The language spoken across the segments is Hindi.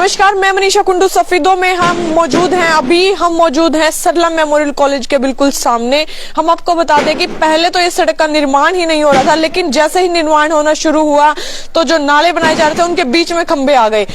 नमस्कार, मैं मनीषा कुंडू। सफीदों में हम मौजूद हैं सरला मेमोरियल कॉलेज के बिल्कुल सामने। हम आपको बता दें कि पहले तो ये सड़क का निर्माण ही नहीं हो रहा था, लेकिन जैसे ही निर्माण होना शुरू हुआ तो जो नाले बनाए जा रहे थे उनके बीच में खंबे आ गए।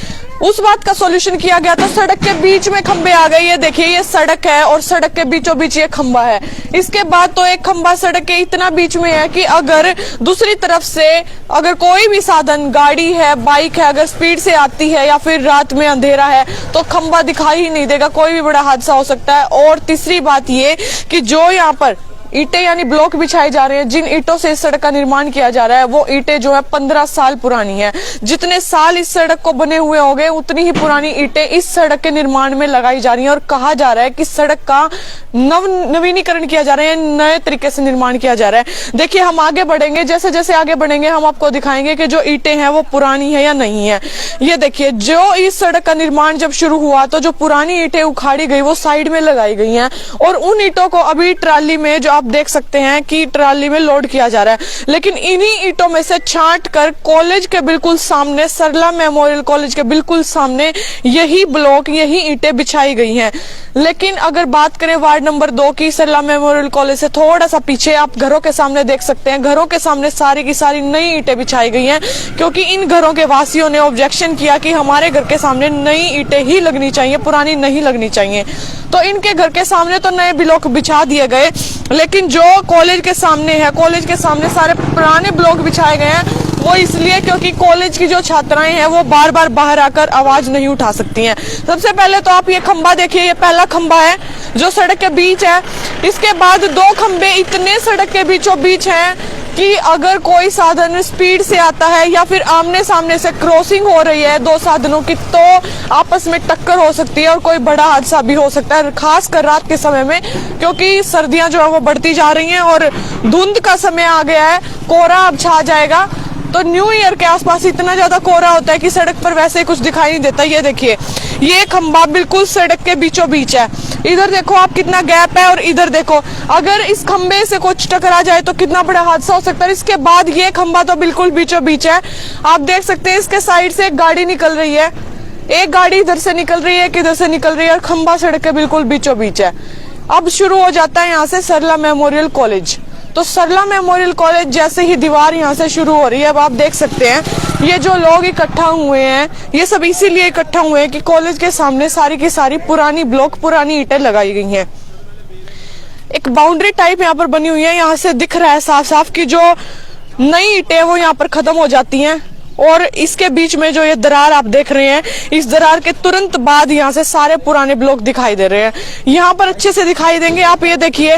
उस बात का सॉल्यूशन किया गया तो सड़क के बीच में खंबे आ गए। ये देखिए, ये सड़क है और सड़क के बीचों बीच ये खंबा है। इसके बाद तो एक खंबा सड़क के इतना बीच में है कि अगर दूसरी तरफ से अगर कोई भी साधन, गाड़ी है, बाइक है, अगर स्पीड से आती है या फिर रात में अंधेरा है तो खंबा दिखाई ही नहीं देगा, कोई भी बड़ा हादसा हो सकता है। और तीसरी बात ये कि जो यहाँ पर ईंटें यानी ब्लॉक बिछाए जा रहे हैं, जिन ईंटों से इस सड़क का निर्माण किया जा रहा है, वो ईंटें जो है 15 साल पुरानी है। जितने साल इस सड़क को बने हुए हो गए, उतनी ही पुरानी ईंटें इस सड़क के निर्माण में लगाई जा रही हैं। और कहा जा रहा है कि सड़क का नवीनीकरण किया जा रहा है, नए तरीके से निर्माण किया जा रहा है। देखिए, हम आगे बढ़ेंगे, जैसे जैसे आगे बढ़ेंगे हम आपको दिखाएंगे कि जो ईंटें हैं वो पुरानी है या नहीं है। ये देखिए, जो इस सड़क का निर्माण जब शुरू हुआ तो जो पुरानी ईंटें उखाड़ी गई वो साइड में लगाई गई हैं और उन ईंटों को अभी ट्राली में, जो आप देख सकते हैं कि ट्राली में लोड किया जा रहा है। लेकिन इन्हीं ईंटों में से छांट कर कॉलेज के बिल्कुल सामने, सरला मेमोरियल कॉलेज के बिल्कुल सामने यही ब्लॉक, यही ईंटें बिछाई गई हैं। लेकिन अगर बात करें वार्ड नंबर 2 की, सरला मेमोरियल कॉलेज से थोड़ा सा पीछे आप घरों के सामने देख सकते हैं, घरों के सामने सारी की सारी नई ईंटें बिछाई गई हैं, क्योंकि इन घरों के वासियों ने ऑब्जेक्शन किया कि हमारे घर के सामने नई ईंटें ही लगनी चाहिए, पुरानी नहीं लगनी चाहिए। तो इनके घर के सामने तो नए ब्लॉक बिछा दिए गए, लेकिन जो कॉलेज के सामने है, कॉलेज के सामने सारे पुराने ब्लॉक बिछाए गए हैं। वो इसलिए क्योंकि कॉलेज की जो छात्राएं हैं वो बार बार बाहर आकर आवाज नहीं उठा सकती हैं। सबसे पहले तो आप ये खंबा देखिए, ये पहला खंबा है जो सड़क के बीच है। इसके बाद 2 खंबे इतने सड़क के बीचों बीच हैं कि अगर कोई साधन स्पीड से आता है या फिर आमने सामने से क्रॉसिंग हो रही है 2 साधनों की, तो आपस में टक्कर हो सकती है और कोई बड़ा हादसा भी हो सकता है, खासकर रात के समय में, क्योंकि सर्दियां जो है वो बढ़ती जा रही हैं और धुंध का समय आ गया है, कोहरा अब छा जाएगा। तो न्यू ईयर के आसपास इतना ज्यादा कोहरा होता है कि सड़क पर वैसे ही कुछ दिखाई नहीं देता। ये देखिए, ये खंबा बिल्कुल सड़क के बीचों बीच है। इधर देखो आप कितना गैप है और इधर देखो, अगर इस खंबे से कुछ टकरा जाए तो कितना बड़ा हादसा हो सकता है। इसके बाद ये खंबा तो बिल्कुल बीचों बीच है। आप देख सकते हैं इसके साइड से एक गाड़ी निकल रही है, एक गाड़ी इधर से निकल रही है, एक इधर से निकल रही है और खंबा सड़क के बिल्कुल बीचों बीच है। अब शुरू हो जाता है यहाँ से सरला मेमोरियल कॉलेज। तो सरला मेमोरियल कॉलेज जैसे ही दीवार यहाँ से शुरू हो रही है, अब आप देख सकते हैं ये जो लोग इकट्ठा हुए हैं, ये सब इसीलिए इकट्ठा हुए हैं कि कॉलेज के सामने सारी की सारी पुरानी ब्लॉक, पुरानी ईंटें लगाई गई हैं। एक बाउंड्री टाइप यहाँ पर बनी हुई है, यहाँ से दिख रहा है साफ साफ कि जो नई ईंटें वो यहाँ पर खत्म हो जाती हैं और इसके बीच में जो ये दरार आप देख रहे हैं, इस दरार के तुरंत बाद यहाँ से सारे पुराने ब्लॉक दिखाई दे रहे हैं। यहाँ पर अच्छे से दिखाई देंगे आप, ये देखिए,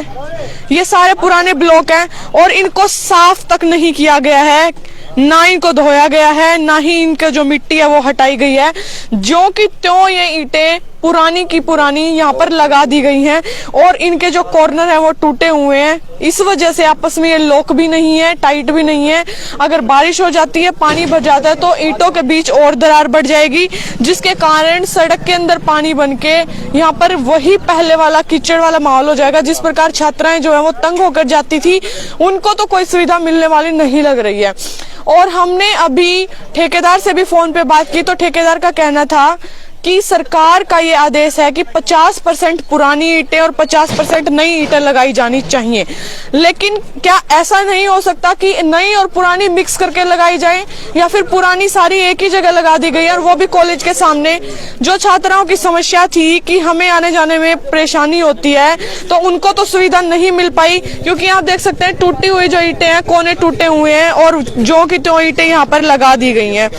ये सारे पुराने ब्लॉक हैं और इनको साफ तक नहीं किया गया है, ना इनको धोया गया है, ना ही इनके जो मिट्टी है वो हटाई गई है। जो कि त्यों ये ईंटें पुरानी की पुरानी यहाँ पर लगा दी गई हैं और इनके जो कॉर्नर है वो टूटे हुए हैं। इस वजह से आपस में ये लॉक भी नहीं है, टाइट भी नहीं है। अगर बारिश हो जाती है, पानी भर जाता है तो ईंटों के बीच और दरार बढ़ जाएगी, जिसके कारण सड़क के अंदर पानी बन के यहाँ पर वही पहले वाला कीचड़ वाला माहौल हो जाएगा। जिस प्रकार छात्राएं जो है वो तंग होकर जाती थी, उनको तो कोई सुविधा मिलने वाली नहीं लग रही है। और हमने अभी ठेकेदार से भी फोन पे बात की तो ठेकेदार का कहना था कि सरकार का ये आदेश है कि 50% पुरानी ईंटें और 50% नई ईंटें लगाई जानी चाहिए। लेकिन क्या ऐसा नहीं हो सकता कि नई और पुरानी मिक्स करके लगाई जाए, या फिर पुरानी सारी एक ही जगह लगा दी गई और वो भी कॉलेज के सामने? जो छात्राओं की समस्या थी कि हमें आने जाने में परेशानी होती है, तो उनको तो सुविधा नहीं मिल पाई, क्योंकि आप देख सकते हैं टूटी हुई जो ईंटें हैं, कोने टूटे हुए हैं और जो की त्यों ईंटें यहाँ पर लगा दी गई हैं।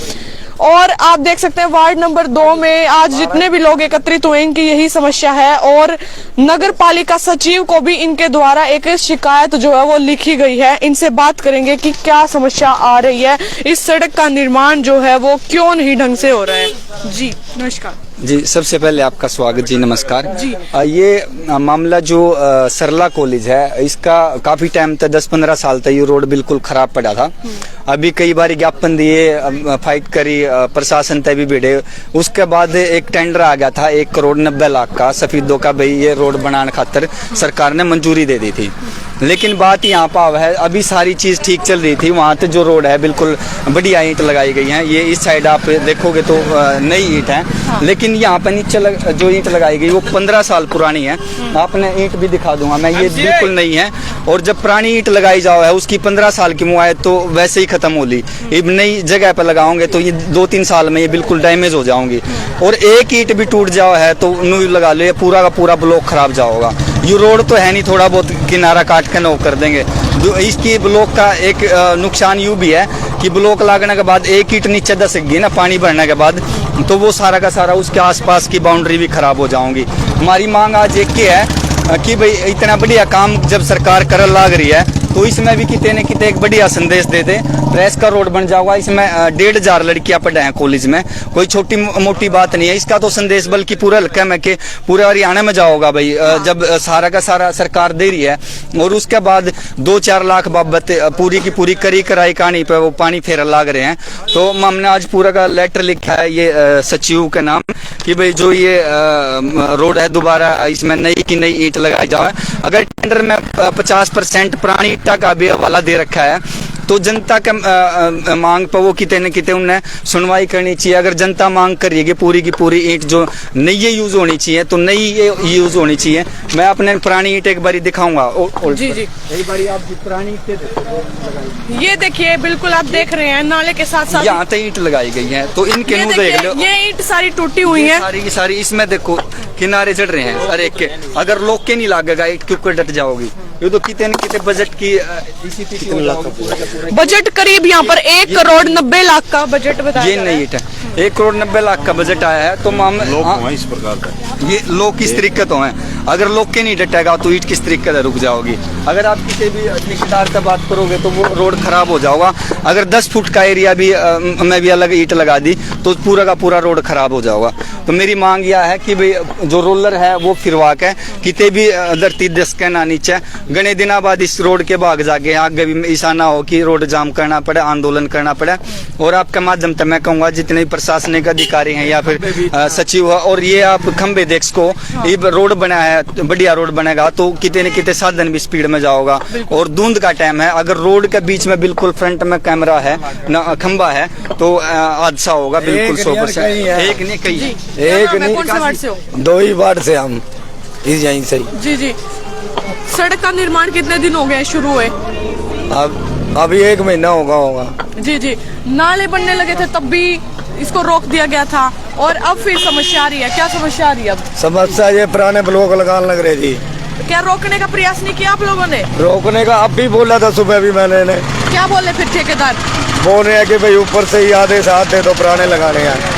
और आप देख सकते हैं वार्ड नंबर 2 में आज जितने भी लोग एकत्रित हुए, इनकी यही समस्या है और नगर पालिका सचिव को भी इनके द्वारा एक शिकायत जो है वो लिखी गई है। इनसे बात करेंगे कि क्या समस्या आ रही है, इस सड़क का निर्माण जो है वो क्यों नहीं ढंग से हो रहा है। जी नमस्कार। जी, सबसे पहले आपका स्वागत जी, नमस्कार जी। ये मामला जो सरला कॉलेज है, इसका काफ़ी टाइम तक 10-15 साल तक ये रोड बिल्कुल ख़राब पड़ा था। अभी कई बार ज्ञापन दिए, फाइट करी, प्रशासन तक भी भिड़े। उसके बाद एक टेंडर आ गया था 1,90,00,000 का सफीदों का, भाई ये रोड बनाने खातर सरकार ने मंजूरी दे दी थी। लेकिन बात यहाँ पर है, अभी सारी चीज़ ठीक चल रही थी, वहाँ पे जो रोड है बिल्कुल बढ़िया ईंट लगाई गई हैं। ये इस साइड आप देखोगे तो नई ईंट है, लेकिन यहाँ पर नीचे जो ईंट लगाई गई वो 15 साल पुरानी है। आपने ईंट भी दिखा दूंगा मैं, ये बिल्कुल नहीं है। और जब पुरानी ईंट लगाई जाओ है, उसकी 15 साल की मुआयद तो वैसे ही खत्म होली। अब नई जगह पर लगाओगे तो ये 2-3 साल में ये बिल्कुल डैमेज हो जाओगी। और एक ईंट भी टूट जाओ है तो नू लगा लो, ये पूरा का पूरा ब्लॉक खराब जाओगा। ये रोड तो है नहीं, थोड़ा बहुत किनारा काट के नौ कर देंगे। इसकी ब्लॉक का एक नुकसान यूँ भी है कि ब्लॉक लगने के बाद एक ईंट नीचे दसक गई ना पानी भरने के बाद, तो वो सारा का सारा उसके आसपास की बाउंड्री भी खराब हो जाऊंगी। हमारी मांग आज एक ही है कि भाई इतना बढ़िया काम जब सरकार कर लाग रही है तो इसमें भी कितने न कितने एक बढ़िया संदेश दे दे। प्रेस का रोड बन जाओगा, इसमें 1,500 लड़कियां पढ़े हैं कॉलेज में, कोई छोटी मोटी बात नहीं है। इसका तो संदेश बल्कि पूरा हल्का में के पूरे हरियाणा में जाओगा भाई, जब सारा का सारा सरकार दे रही है। और उसके बाद 2-4 लाख बाबत पूरी की पूरी करी कराई कहानी पे वो पानी फेर लाग रहे हैं। तो हमने आज पूरा का लेटर लिखा है ये सचिव के नाम कि भाई जो ये रोड है दोबारा इसमें नई की नई ईंट लगाई जाए। अगर टेंडर में 50% पुरानी ईंट का भी हवाला दे रखा है तो जनता के मांग पर वो कितने न कितने उन्हें सुनवाई करनी चाहिए। अगर जनता मांग करिएगी पूरी की पूरी ईंट जो नई यूज होनी चाहिए तो नई यूज होनी चाहिए। मैं अपने पुरानी ईंट एक बारी दिखाऊंगा। जी जी, एक बारी आप पुरानी ईंटें ये देखिए, बिल्कुल आप देख रहे हैं नाले के साथ साथ यहाँ तक ईंट लगाई गई है, तो इनके मुँह देख लो। ये ईंट सारी टूटी हुई है, सारी की सारी। इसमें देखो किनारे चढ़ रहे हैं हर एक के। अगर लोग के नहीं लागेगा ईंट क्यों कर डट जाओगी। ये तो कितने न कितने बजट की इसी पीछे हो जाओगी। बजट करीब यहाँ पर 1,90,00,000 का बजट बताया। ये नहीं ईंट है, 1,90,00,000 का बजट आया है। तो लोग इस प्रकार का ये लोग किस तरीके तो हैं। अगर लोग के नहीं डटेगा तो ईंट किस तरीके से रुक जाओगी। अगर आप किसी भी ठेकेदार से बात करोगे तो वो रोड खराब हो जाओगा। अगर 10 फुट का एरिया भी मैं भी अलग ईंट लगा दी तो पूरा का पूरा रोड खराब हो जाएगा। तो मेरी मांग यह है कि भाई जो रोलर है वो फिरवा के कितने भी धरती दस के ना नीचे गणे दिना बाद इस रोड के भाग जाके आगे भी ऐसा ना हो कि रोड जाम करना पड़े, आंदोलन करना पड़े। और आपके माध्यम से मैं कहूँगा जितने भी प्रशासनिक अधिकारी हैं या फिर सचिव है, और ये आप खंबे देख सको, ये रोड बना है, बढ़िया रोड बनेगा तो कितने न कितने साधन भी स्पीड में जाओगा। और धुंध का टाइम है, अगर रोड के बीच में बिल्कुल फ्रंट में कैमरा है ना खंबा है तो हादसा होगा बिल्कुल 100%। एक नहीं कई एक नहीं, 2 ही वार्ड से हम इस यहीं से। जी जी, सड़क का निर्माण कितने दिन हो गए शुरू हुए? अब अभी 1 महीना होगा। जी जी, नाले बनने लगे थे तब भी इसको रोक दिया गया था और अब फिर समस्या आ रही है। क्या समस्या आ रही है अब? समस्या ये पुराने ब्लॉक लगाने लग रहे थी। क्या रोकने का प्रयास नहीं किया आप लोगों ने? रोकने का अब भी बोला था सुबह भी मैंने। क्या बोले फिर ठेकेदार? बोल रहे हैं कि भाई ऊपर से ही आदेश आते तो पुराने लगाने हैं।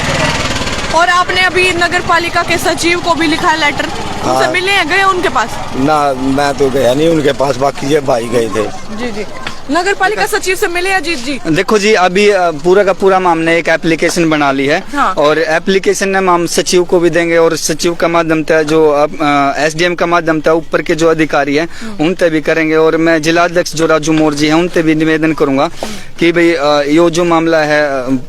और आपने अभी नगर पालिका के सचिव को भी लिखा है लेटर, उनसे मिले हैं, गए उनके पास? ना मैं तो गया नहीं उनके पास, बाकी ये भाई गए थे। जी जी, नगर पालिका सचिव से मिले अजीत जी? देखो जी, अभी पूरा का पूरा हमने एक एप्लीकेशन बना ली है। हाँ। और एप्लीकेशन हम सचिव को भी देंगे और सचिव का माध्यम से जो SDM का माध्यम से ऊपर के जो अधिकारी हैं उनसे भी करेंगे। और मैं जिलाध्यक्ष जो राजू मोर जी हैं उनसे भी निवेदन करूंगा कि भाई ये जो मामला है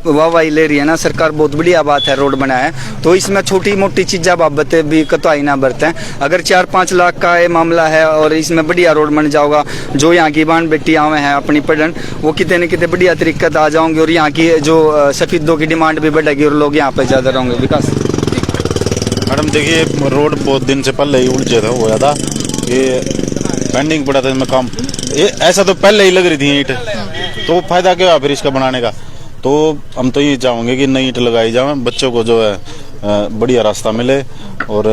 वाहवाही ले रही है ना सरकार, बहुत बढ़िया बात है रोड बना है, तो इसमें छोटी मोटी चीज़ा बाबत भी कतवाई ना बरतें। अगर 4-5 लाख का ये मामला है और इसमें बढ़िया रोड बन जाओगा, जो यहाँ की बान बेटी आवे हैं अपनी पढ़न, वो कितने न कितने बढ़िया तरीके से आ जाओगे और यहाँ की जो सफेदों की डिमांड भी बढ़ेगी और लोग यहाँ पे ज़्यादा रहेंगे। विकास मैडम देखिए, रोड बहुत दिन से पहले ही उलझे था, हो गया था, ये पेंडिंग पड़ा था इसमें काम। ये ऐसा तो पहले ही लग रही थी ईंट, तो फायदा क्या है फिर इसका बनाने का। तो हम तो ये चाहेंगे कि नई ईंट लगाई जाए, बच्चों को जो है बढ़िया रास्ता मिले, और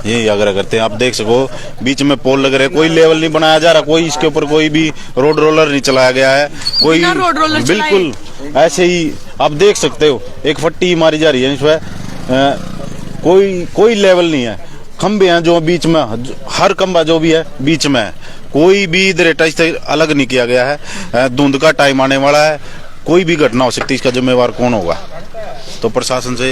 यही आग्रह करते हैं। आप देख सको बीच में पोल लग रहे, कोई लेवल नहीं बनाया जा रहा, कोई इसके ऊपर कोई भी रोड रोलर नहीं चलाया गया है, कोई बिल्कुल ऐसे ही आप देख सकते हो एक फट्टी मारी जा रही है इसमें, कोई लेवल नहीं है। खंबे हैं जो बीच में, हर खंबा जो भी है बीच में है, कोई भी इधर टच अलग नहीं किया गया है। धुंध का टाइम आने वाला है, कोई भी घटना हो सकती है, इसका जिम्मेवार कौन होगा? तो प्रशासन से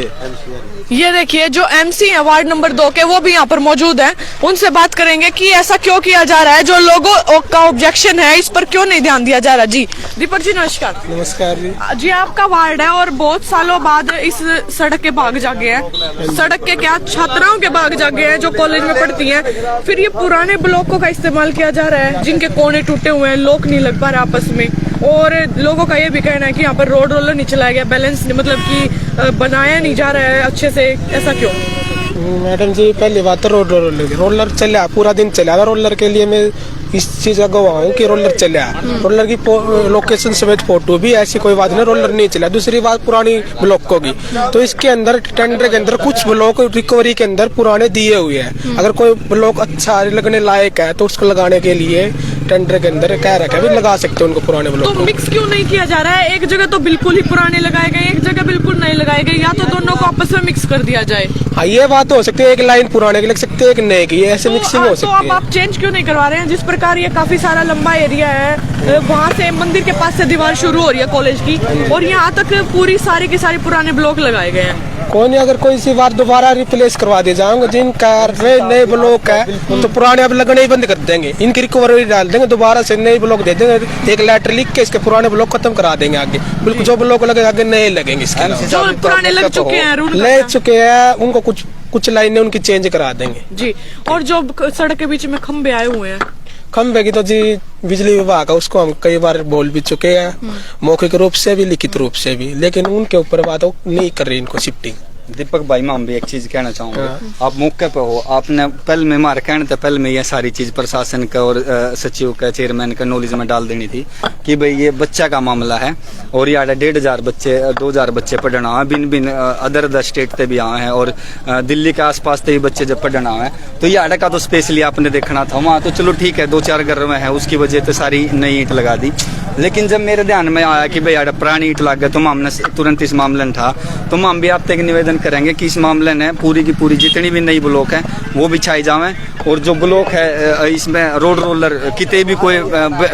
ये देखिए जो एमसी है वार्ड नंबर 2 के, वो भी यहाँ पर मौजूद हैं। उनसे बात करेंगे कि ऐसा क्यों किया जा रहा है, जो लोगों का ऑब्जेक्शन है इस पर क्यों नहीं ध्यान दिया जा रहा। जी दीपक जी नमस्कार। नमस्कार जी। जी आपका वार्ड है और बहुत सालों बाद इस सड़क के भाग जागे हैं, सड़क के क्या छात्राओं के भाग जागे हैं जो कॉलेज में पढ़ती हैं। फिर ये पुराने ब्लॉकों का इस्तेमाल किया जा रहा है जिनके कोने टूटे हुए हैं, लोग नहीं लग पा रहे आपस में, और लोगों का ये भी कहना है कि यहाँ पर रोड रोलर नहीं चलाया गया, बैलेंस मतलब कि बनाया नहीं जा रहा है अच्छे से। ऐसा क्यों? मैडम जी पहली बात तो रोलर चला, पूरा दिन चला था रोलर के लिए। मैं इस चीज का गवाह हूँ कि रोलर चला, रोलर की लोकेशन समेत फोटो भी, ऐसी कोई बात नहीं, रोलर नहीं चला। दूसरी बात पुरानी ब्लॉकों की, तो इसके अंदर टेंडर के अंदर कुछ ब्लॉक रिकवरी के अंदर पुराने दिए हुए हैं। अगर कोई ब्लॉक अच्छा लगने लायक है तो उसको लगाने के लिए टेंडर के अंदर कह रखा है, लगा सकते हैं उनको पुराने ब्लॉक। तो मिक्स क्यों नहीं किया जा रहा है? एक जगह तो बिल्कुल ही पुराने लगाए गए, एक जगह बिल्कुल नहीं लगाए गए, या तो दोनों को आपस में मिक्स कर दिया जाए। हाँ ये बात हो सकती है, एक लाइन पुराने की लग सकती है, एक नए की, ऐसे मिक्सिंग हो सकती है। तो आप चेंज क्यों नहीं करवा रहे हैं? जिस प्रकार ये काफी सारा लंबा एरिया है, वहाँ से मंदिर के पास से दीवार शुरू हो रही है कॉलेज की, और यहाँ तक पूरी सारी के सारे पुराने ब्लॉक लगाए गए हैं। कोई नहीं, अगर कोई सी बार दोबारा रिप्लेस करवा दे जाऊंगा, जिनका नए ब्लॉक है तो पुराने अब लगने ही बंद कर देंगे, इनकी रिकवरी डाल देंगे, दोबारा से नए ब्लॉक दे देंगे, एक लेटर लिख के इसके पुराने ब्लॉक खत्म करा देंगे। आगे बिल्कुल जो ब्लॉक लगे आगे नए लगेंगे, इसके जो पुराने लग चुके हैं, ले चुके हैं, उनको कुछ लाइनें उनकी चेंज करा देंगे जी। और जो सड़क के बीच में खंबे आए हुए हैं, खंबे की तो जी बिजली विभाग है, उसको हम कई बार बोल भी चुके हैं, मौखिक रूप से भी लिखित रूप से भी, लेकिन उनके ऊपर बात नहीं कर रही इनको शिफ्टिंग। दीपक भाई मैं भी एक चीज कहना चाहूंगा। आप मौके पे हो, आपने पहले में मार कहने तो पहले में ये सारी चीज प्रशासन का और सचिव का, चेयरमैन का नॉलेज में डाल देनी थी कि भाई ये बच्चा का मामला है और ये 1,500 बच्चे 2,000 बच्चे पढ़ना है, बिन अदर स्टेट से भी आए हैं और दिल्ली के आसपास से भी बच्चे जब पढ़ना है, तो ये आड़ा का तो स्पेशली आपने देखना था। वहाँ तो चलो ठीक है 2-4 घर में है, उसकी वजह से सारी नई ईंट लगा दी। लेकिन जब मेरे ध्यान में आया कि भाई आड़ा पुरानी ईंट लग गया, तो हमने तुरंत इस मामले में था, तो हम भी आपसे एक निवेदन करेंगे कि इस मामले में पूरी की पूरी जितनी भी नई ब्लॉक है वो बिछाई जाए, और जो ब्लॉक है इसमें रोड रोलर कितने भी कोई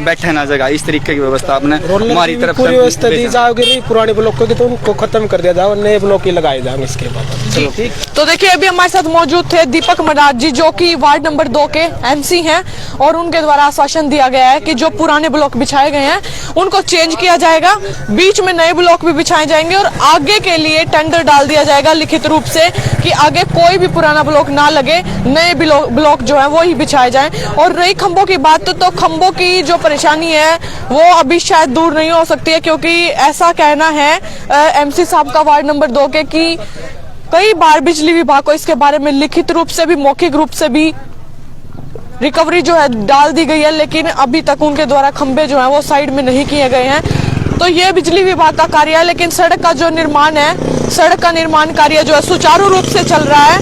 बैठे ना जगह, इस तरीके की व्यवस्था आपने हमारी तरफ पूरी व्यवस्था दी जाओगी। पुराने ब्लॉक की तो उनको खत्म कर दिया जाओ, नए ब्लॉक ही लगाए जाएंगे इसके बाद। चलो ठीक। तो देखिए अभी हमारे साथ मौजूद थे दीपक मराठ जी, जो कि वार्ड नंबर 2 के एमसी हैं, और उनके द्वारा आश्वासन दिया गया है कि जो पुराने ब्लॉक बिछाए गए हैं उनको चेंज किया जाएगा, बीच में नए ब्लॉक भी बिछाए जाएंगे, और आगे के लिए टेंडर डाल दिया जाएगा लिखित रूप से कि आगे कोई भी पुराना ब्लॉक ना लगे, नए ब्लॉक जो है वो ही बिछाए जाएं। और रही खंभों की बात, तो खंभों की जो परेशानी है वो अभी शायद दूर नहीं हो सकती है, क्योंकि ऐसा कहना है एमसी साहब का वार्ड नंबर 2 के कि कई बार बिजली विभाग को इसके बारे में लिखित रूप से भी मौखिक रूप से भी रिकवरी जो है डाल दी गई है, लेकिन अभी तक उनके द्वारा खंभे जो है वो साइड में नहीं किए गए हैं। तो ये बिजली विभाग का कार्य है, लेकिन सड़क का जो निर्माण है, सड़क का निर्माण कार्य जो है सुचारू रूप से चल रहा है,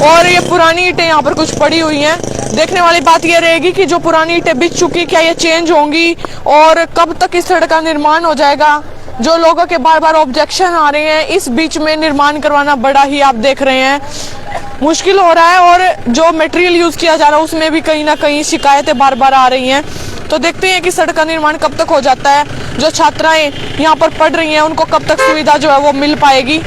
और ये पुरानी ईंटें यहाँ पर कुछ पड़ी हुई हैं। देखने वाली बात ये रहेगी कि जो पुरानी ईंटें बिछ चुकी, क्या ये चेंज होंगी और कब तक इस सड़क का निर्माण हो जाएगा। जो लोगों के बार बार ऑब्जेक्शन आ रहे हैं, इस बीच में निर्माण करवाना बड़ा ही आप देख रहे हैं मुश्किल हो रहा है, और जो मटेरियल यूज किया जा रहा है उसमें भी कहीं ना कहीं शिकायतें बार बार आ रही हैं। तो देखते हैं कि सड़क का निर्माण कब तक हो जाता है, जो छात्राएं यहाँ पर पढ़ रही हैं उनको कब तक सुविधा जो है वो मिल पाएगी।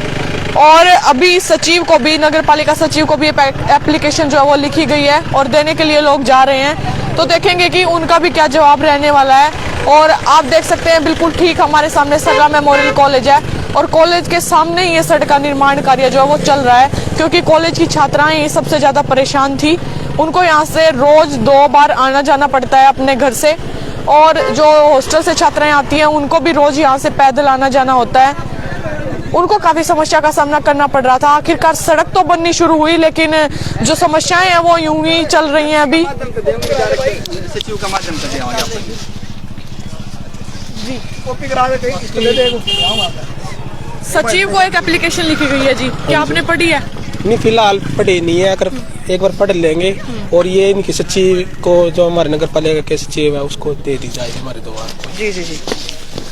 और अभी सचिव को भी, नगर पालिका सचिव को भी एप्लीकेशन जो है वो लिखी गई है और देने के लिए लोग जा रहे हैं, तो देखेंगे कि उनका भी क्या जवाब रहने वाला है। और आप देख सकते हैं बिल्कुल ठीक हमारे सामने सरला मेमोरियल कॉलेज है, और कॉलेज के सामने ही ये सड़क का निर्माण कार्य जो है वो चल रहा है, क्योंकि कॉलेज की छात्राएं सबसे ज्यादा परेशान थी। उनको यहाँ से रोज 2 बार आना जाना पड़ता है अपने घर से, और जो हॉस्टल से छात्राएं आती हैं उनको भी रोज यहाँ से पैदल आना जाना होता है। उनको काफी समस्या का सामना करना पड़ रहा था। आखिरकार सड़क तो बननी शुरू हुई, लेकिन जो समस्याएं हैं वो यूं ही चल रही हैं अभी। सचिव का माध्यम से सचिव को एक एप्लीकेशन लिखी गई है जी, क्या आपने पढ़ी है? नहीं फिलहाल पढ़े नहीं है, अगर एक बार पढ़ लेंगे, और ये इनकी सचिव को, जो हमारे नगर पालिका के सचिव है, उसको दे दी जाएगी हमारे द्वारा। जी जी जी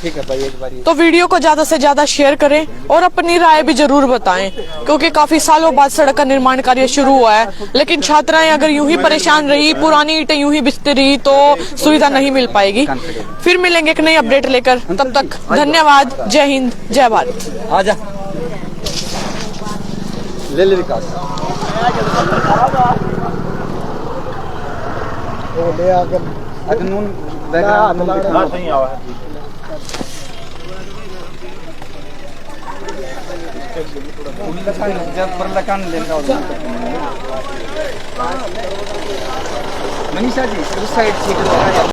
ठीक है भाई, एक बार तो वीडियो को ज्यादा से ज्यादा शेयर करें और अपनी राय भी जरूर बताएं, क्योंकि काफी सालों बाद सड़क का निर्माण कार्य शुरू हुआ है, लेकिन छात्राएं अगर यूं ही परेशान रही, पुरानी ईंटें यूं ही बिछती रही, तो सुविधा नहीं मिल पाएगी। फिर मिलेंगे एक नई अपडेट लेकर, तब तक धन्यवाद। जय हिंद, जय भारत। आजा। ले ले विकास ले आकर अगर नून बैकग्राउंड हाँ सही आवा है जब परलकान लेना होता मनीषा जी उस साइड से